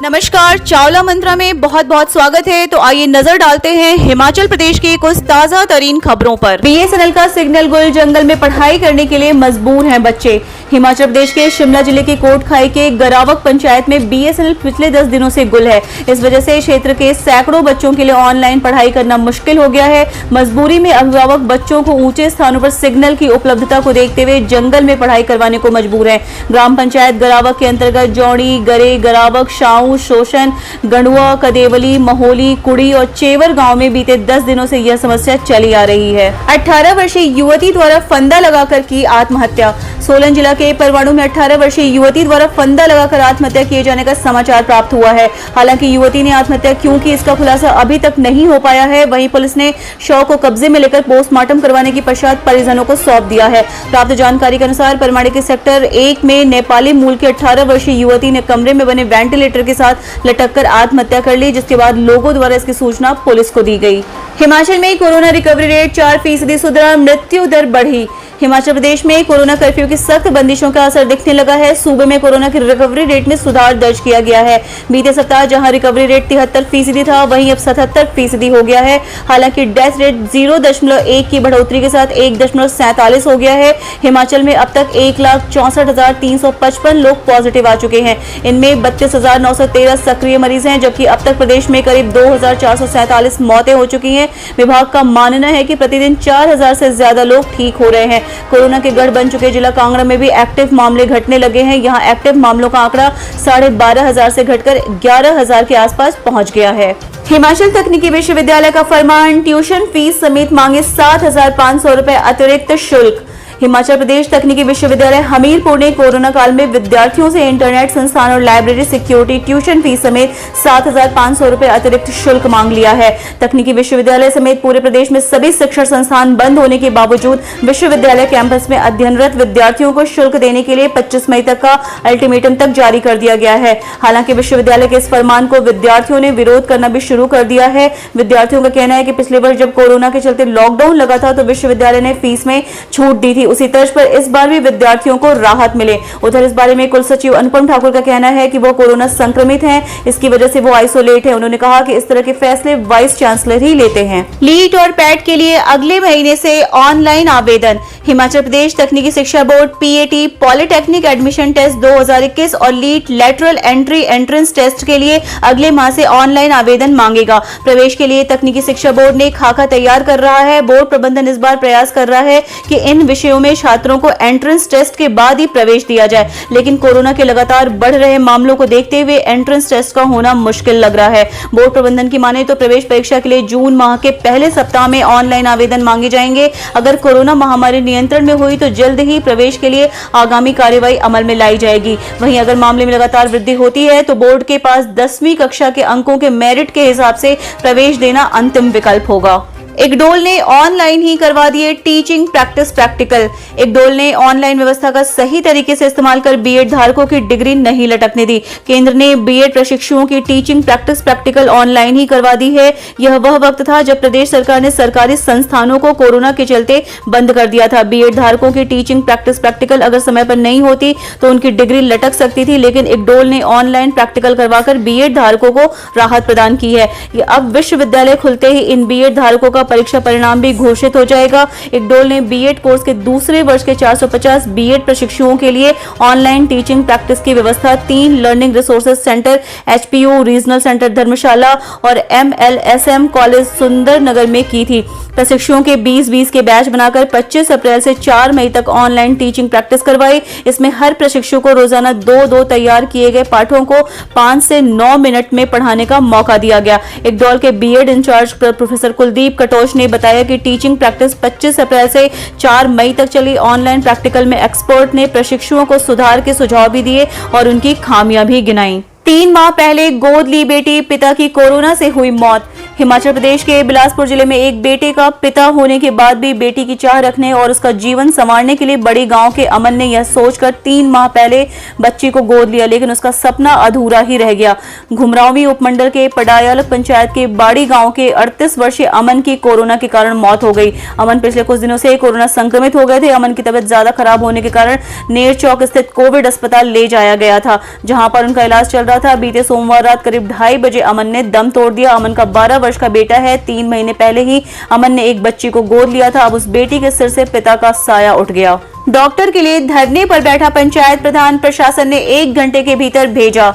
नमस्कार, चावला मंत्रा में बहुत बहुत स्वागत है। तो आइए नजर डालते हैं हिमाचल प्रदेश की कुछ ताजा तरीन खबरों पर। बीएसएनएल का सिग्नल गुल जंगल में पढ़ाई करने के लिए मजबूर हैं बच्चे। हिमाचल प्रदेश के शिमला जिले के कोटखाई के गरावक पंचायत में बीएसएनएल पिछले 10 दिनों से गुल है। इस वजह से क्षेत्र के सैकड़ों बच्चों के लिए ऑनलाइन पढ़ाई करना मुश्किल हो गया है। मजबूरी में अभिभावक बच्चों को ऊंचे स्थानों पर सिग्नल की उपलब्धता को देखते हुए जंगल में पढ़ाई करवाने को मजबूर है। ग्राम पंचायत गरावक के अंतर्गत जौड़ी, गरे, गरावक, शाऊ, शोषण, गंडुआ, कदेवली, महोली, कुड़ी और चेवर गांव में बीते 10 दिनों से यह समस्या चली आ रही है। 18 वर्षीय युवती द्वारा फंदा लगाकर की आत्महत्या। सोलन जिला के परवाणु में 18 वर्षीय युवती द्वारा फंदा लगाकर आत्महत्या किए जाने का समाचार प्राप्त हुआ है। हालांकि युवती ने आत्महत्या क्यों की, इसका खुलासा अभी तक नहीं हो पाया है। वहीं पुलिस ने शव को कब्जे में लेकर पोस्टमार्टम करवाने के पश्चात परिजनों को सौंप दिया है। प्राप्त जानकारी के अनुसार परवाणु के सेक्टर 1 में नेपाली मूल की 18 वर्षीय युवती ने कमरे में बने वेंटिलेटर के साथ लटककर आत्महत्या कर ली, जिसके बाद लोगों द्वारा इसकी सूचना पुलिस को दी गई। हिमाचल में कोरोना रिकवरी रेट 4% सुधरा, मृत्यु दर बढ़ी। हिमाचल प्रदेश में कोरोना कर्फ्यू की सख्त बंदिशों का असर दिखने लगा है। सूबे में कोरोना की रिकवरी रेट में सुधार दर्ज किया गया है। बीते सप्ताह जहां रिकवरी रेट 73% था, वहीं अब 77% हो गया है। हालांकि डेथ रेट 0.1 की बढ़ोतरी के साथ 1.47 हो गया है। हिमाचल में अब तक 1,64,355 लोग पॉजिटिव आ चुके हैं। इनमें 32,913 सक्रिय मरीज हैं, जबकि अब तक प्रदेश में करीब 2,447 मौतें हो चुकी हैं। विभाग का मानना है कि प्रतिदिन 4,000 से ज्यादा लोग ठीक हो रहे हैं। कोरोना के गढ़ बन चुके जिला कांगड़ा में भी एक्टिव मामले घटने लगे हैं। यहां एक्टिव मामलों का आंकड़ा 12,500 से घटकर 11,000 के आसपास पहुंच गया है। हिमाचल तकनीकी विश्वविद्यालय का फरमान, ट्यूशन फीस समेत मांगे 7,500 रुपए अतिरिक्त शुल्क। हिमाचल प्रदेश तकनीकी विश्वविद्यालय हमीरपुर ने कोरोना काल में विद्यार्थियों से इंटरनेट संस्थान और लाइब्रेरी सिक्योरिटी ट्यूशन फीस समेत 7,500 रुपए अतिरिक्त शुल्क मांग लिया है। तकनीकी विश्वविद्यालय समेत पूरे प्रदेश में सभी शिक्षण संस्थान बंद होने के बावजूद विश्वविद्यालय कैंपस में अध्ययनरत विद्यार्थियों को शुल्क देने के लिए 25 मई तक का अल्टीमेटम तक जारी कर दिया गया है। हालांकि विश्वविद्यालय के इस फरमान को विद्यार्थियों ने विरोध करना भी शुरू कर दिया है। विद्यार्थियों का कहना है कि पिछले वर्ष जब कोरोना के चलते लॉकडाउन लगा था तो विश्वविद्यालय ने फीस में छूट दी थी। उसी तर्ज पर इस बार भी विद्यार्थियों को राहत मिले। उधर इस बारे में कुल सचिव अनुपम ठाकुर का कहना है कि वो कोरोना संक्रमित हैं, इसकी वजह से वो आइसोलेट है। उन्होंने कहा कि इस तरह के फैसले वाइस चांसलर ही लेते हैं। लीट और पैट के लिए अगले महीने से ऑनलाइन आवेदन। हिमाचल प्रदेश तकनीकी शिक्षा board PAT polytechnic admission test 2021 और LEET lateral entry entrance test के लिए अगले माह से ऑनलाइन आवेदन मांगेगा। प्रवेश के लिए तकनीकी शिक्षा बोर्ड ने खाका तैयार कर रहा है। बोर्ड प्रबंधन इस बार प्रयास कर रहा है कि इन विषयों में छात्रों को एंट्रेंस टेस्ट के बाद ही प्रवेश दिया जाए, लेकिन कोरोना के लगातार बढ़ रहे मामलों को देखते हुए एंट्रेंस टेस्ट का होना मुश्किल लग रहा है। बोर्ड प्रबंधन की माने तो प्रवेश परीक्षा के लिए जून माह के पहले सप्ताह में ऑनलाइन आवेदन मांगे जाएंगे। अगर कोरोना महामारी नियंत्रण में हुई तो जल्द ही प्रवेश के लिए आगामी कार्यवाही अमल में लाई जाएगी। वहीं अगर मामले में लगातार वृद्धि होती है तो बोर्ड के पास 10वीं कक्षा के अंकों के मेरिट के हिसाब से प्रवेश देना अंतिम विकल्प होगा। इक्डोल ने ऑनलाइन ही करवा दिए टीचिंग प्रैक्टिस प्रैक्टिकल। इक्डोल ने ऑनलाइन व्यवस्था का सही तरीके से इस्तेमाल कर बीएड धारकों की डिग्री नहीं लटकने दी। केंद्र ने बीएड प्रशिक्षुओं की टीचिंग प्रैक्टिस प्रैक्टिकल ऑनलाइन ही करवा दी है। यह वह वक्त था जब प्रदेश सरकार ने सरकारी संस्थानों को कोरोना के चलते बंद कर दिया था। बीएड धारकों की टीचिंग प्रैक्टिस प्रैक्टिकल अगर समय पर नहीं होती तो उनकी डिग्री लटक सकती थी, लेकिन इक्डोल ने ऑनलाइन प्रैक्टिकल करवाकर बीएड धारकों को राहत प्रदान की है। अब विश्वविद्यालय खुलते ही इन बीएड धारकों का परीक्षा परिणाम भी घोषित हो जाएगा। इक्डोल ने बीएड कोर्स के दूसरे वर्ष के 450 बीएड प्रशिक्षुओं के लिए ऑनलाइन टीचिंग प्रैक्टिस की व्यवस्था 3 learning resources centre HPU regional centre Dharamshala और एमएलएसएम कॉलेज सुंदरनगर में की थी। प्रशिक्षुओं के 20-20 के बैच बनाकर 25 अप्रैल से 4 मई तक ऑनलाइन टीचिंग प्रैक्टिस करवाई। इसमें हर प्रशिक्षु को रोजाना 2-2 तैयार किए गए पाठों को 5 से 9 मिनट में पढ़ाने का मौका दिया गया। इक्डोल के BEd in charge professor Kuldeep Katoch ने बताया कि टीचिंग प्रैक्टिस 25 अप्रैल से 4 मई तक चली। ऑनलाइन प्रैक्टिकल में एक्सपर्ट ने प्रशिक्षुओं को सुधार के सुझाव भी दिए और उनकी खामियां भी गिनाई। 3 माह पहले गोद ली बेटी, पिता की कोरोना से हुई मौत। हिमाचल प्रदेश के बिलासपुर जिले में एक बेटे का पिता होने के बाद भी बेटी की चाह रखने और उसका जीवन संवारने के लिए बड़ी गांव के अमन ने यह सोचकर 3 माह पहले बच्ची को गोद लिया, लेकिन उसका सपना अधूरा ही रह गया। घुमरावी उपमंडल के पडायल पंचायत के बाड़ी गांव के 38 वर्षीय अमन की कोरोना के कारण मौत हो गई। अमन पिछले कुछ दिनों से कोरोना संक्रमित हो गए थे। अमन की तबीयत ज्यादा खराब होने के कारण नेर चौक स्थित कोविड अस्पताल ले जाया गया था, जहां पर उनका इलाज चल रहा था। बीते सोमवार रात करीब 2:30 बजे अमन ने दम तोड़ दिया। अमन का 12 वर्ष का बेटा है। 3 महीने पहले ही अमन ने एक बच्ची को गोद लिया था। अब उस बेटी के सिर से पिता का साया उठ गया। डॉक्टर के लिए धरने पर बैठा पंचायत प्रधान प्रशासन ने 1 घंटे के भीतर भेजा।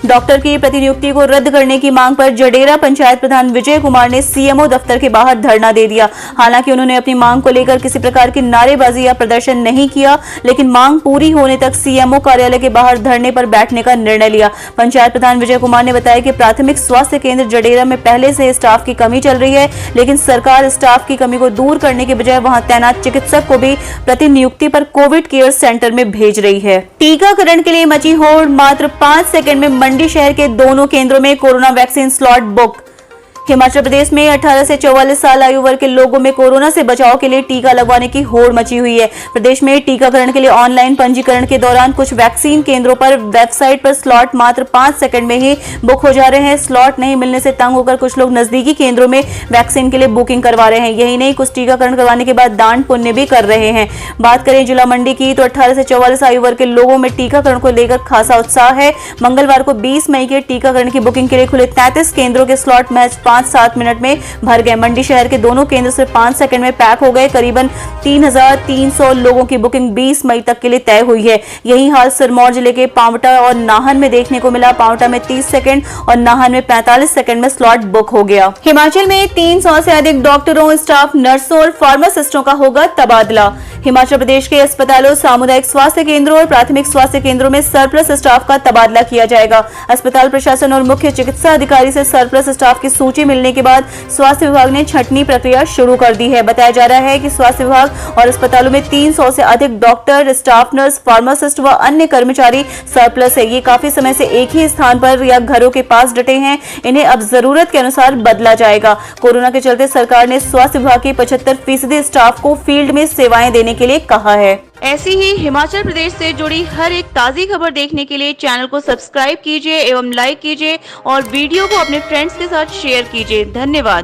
डॉक्टर की प्रतिनियुक्ति को रद्द करने की मांग पर जडेरा पंचायत प्रधान विजय कुमार ने सीएमओ दफ्तर के बाहर धरना दे दिया। हालांकि उन्होंने अपनी मांग को लेकर किसी प्रकार की नारेबाजी या प्रदर्शन नहीं किया, लेकिन मांग पूरी होने तक सीएमओ कार्यालय के बाहर धरने पर बैठने का निर्णय लिया। पंचायत प्रधान विजय कुमार ने बताया कि प्राथमिक स्वास्थ्य केंद्र जडेरा में पहले से स्टाफ की कमी चल रही है, लेकिन सरकार स्टाफ की कमी को दूर करने के बजाय वहां तैनात चिकित्सक को भी प्रतिनियुक्ति पर कोविड केयर सेंटर में भेज रही है। टीकाकरण के लिए मची होड़, मात्र 5 सेकंड में मंडी शहर के दोनों केंद्रों में corona vaccine slot book. Himachal Pradesh में 18 से 44 साल आयु वर्ग के लोगों में कोरोना से बचाव के लिए टीका लगवाने की होड़ मची हुई है। प्रदेश में टीकाकरण के लिए ऑनलाइन पंजीकरण के दौरान कुछ वैक्सीन केंद्रों पर वेबसाइट पर स्लॉट मात्र 5 सेकंड में ही बुक हो जा रहे हैं। स्लॉट नहीं मिलने से तंग होकर कुछ लोग नजदीकी केंद्रों में वैक्सीन के लिए बुकिंग करवा रहे हैं। यही नहीं, कुछ टीकाकरण करवाने के बाद दान पुण्य भी कर रहे हैं। बात करें जिला मंडी की, तो 18 से 44 आयु वर्ग के लोगों में टीकाकरण को लेकर खासा उत्साह है। मंगलवार को 20 मई के टीकाकरण की बुकिंग के लिए खुले 33 केंद्रों के स्लॉट महज 5-7 मिनट में भर गए। मंडी शहर के दोनों केंद्र सिर्फ 5 सेकंड में पैक हो गए। करीबन 3300 लोगों की बुकिंग 20 मई तक के लिए तय हुई है। यही हाल सिरमौर जिले के पांवटा और नाहन में देखने को मिला। पांवटा में 30 सेकंड और नाहन में 45 सेकंड में स्लॉट बुक हो गया। हिमाचल में 300 से अधिक डॉक्टरों, स्टाफ नर्सों और फार्मासिस्टों का होगा तबादला। हिमाचल प्रदेश के अस्पतालों, सामुदायिक स्वास्थ्य केंद्रों और प्राथमिक स्वास्थ्य केंद्रों में सरप्लस स्टाफ का तबादला किया जाएगा। अस्पताल प्रशासन और मुख्य चिकित्सा अधिकारी से सरप्लस स्टाफ की सूची मिलने के बाद स्वास्थ्य विभाग ने छंटनी प्रक्रिया शुरू कर दी है। बताया जा रहा है कि स्वास्थ्य विभाग और अस्पतालों में 300 से अधिक डॉक्टर, स्टाफ नर्स, फार्मासिस्ट व अन्य कर्मचारी सरप्लस है। ये काफी समय से एक ही स्थान पर या घरों के पास डटे हैं। इन्हें अब जरूरत के अनुसार बदला जाएगा। कोरोना के चलते सरकार ने स्वास्थ्य विभाग के 75% स्टाफ को फील्ड में सेवाएं देने के लिए कहा है। ऐसी ही हिमाचल प्रदेश से जुड़ी हर एक ताज़ी खबर देखने के लिए चैनल को सब्सक्राइब कीजिए एवं लाइक कीजिए और वीडियो को अपने फ्रेंड्स के साथ शेयर कीजिए। धन्यवाद।